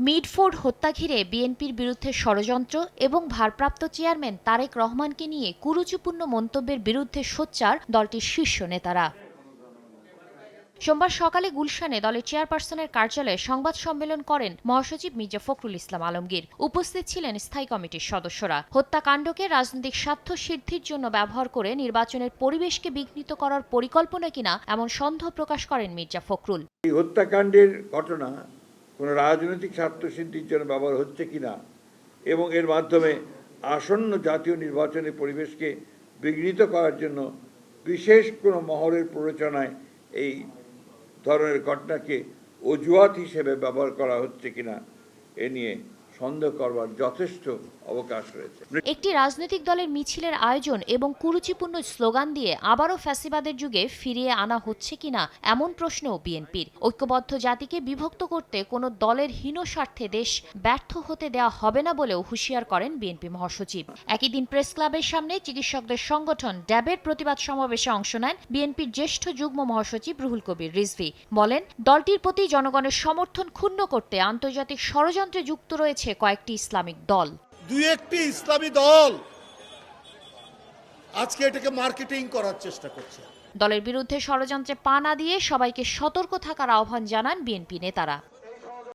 মিডফোর্ড হত্যা ঘিরে বিএনপির বিরুদ্ধে ষড়যন্ত্র এবং ভারপ্রাপ্ত চেয়ারম্যান তারেক রহমানকে নিয়ে কুরুচিপূর্ণ মন্তব্যের বিরুদ্ধে সোচ্চার দলটির শীর্ষ নেতারা। সোমবার সকালে গুলশানে দলের চেয়ারপারসনের কার্যালয়ে সংবাদ সম্মেলন করেন মহাসচিব মির্জা ফখরুল ইসলাম আলমগীর। উপস্থিত ছিলেন স্থায়ী কমিটির সদস্যরা। হত্যাকাণ্ডকে রাজনৈতিক স্বার্থ সিদ্ধির জন্য ব্যবহার করে নির্বাচনের পরিবেশকে বিঘ্নিত করার পরিকল্পনা কিনা এমন সন্দেহ প্রকাশ করেন মির্জা ফখরুল। এই হত্যাকাণ্ডের ঘটনা কোনো রাজনৈতিক স্বার্থ সিদ্ধির জন্য ব্যবহার হচ্ছে কিনা এবং এর মাধ্যমে আসন্ন জাতীয় নির্বাচনের পরিবেশকে বিঘ্নিত করার জন্য বিশেষ কোনো মহলের প্ররোচনায় এই ধরনের ঘটনাকে অজুহাত হিসেবে ব্যবহার করা হচ্ছে কিনা এ নিয়ে সন্দেহ করবার যথেষ্ট অবকাশ রয়েছে। একটি রাজনৈতিক দলের মিছিলের আয়োজন এবং কুরুচিপূর্ণ স্লোগান দিয়ে আবারও ফ্যাসিবাদের যুগে ফিরিয়ে আনা হচ্ছে কিনা এমন প্রশ্নও বিএনপির। ঐক্যবদ্ধ জাতিকে বিভক্ত করতে কোনো দলের হীন স্বার্থে দেশ ব্যর্থ হতে দেওয়া হবে না বলেও হুঁশিয়ার করেন বিএনপি মহাসচিব। একই দিন প্রেস ক্লাবের সামনে চিকিৎসকদের সংগঠন ড্যাবের প্রতিবাদ সমাবেশে অংশ নেন বিএনপির জ্যেষ্ঠ যুগ্ম মহাসচিব রুহুল কবির রিজভী। বলেন, দলটির প্রতি জনগণের সমর্থন ক্ষুণ্ণ করতে আন্তর্জাতিক ষড়যন্ত্রে যুক্ত রয়েছে কয়েকটি ইসলামিক দল। দুই একটি ইসলামী দল আজকে এটাকে মার্কেটিং করার চেষ্টা করছে। দলের বিরুদ্ধে ষড়যন্ত্রে পা না দিয়ে সবাইকে সতর্ক থাকার আহ্বান জানান বিএনপি নেতারা।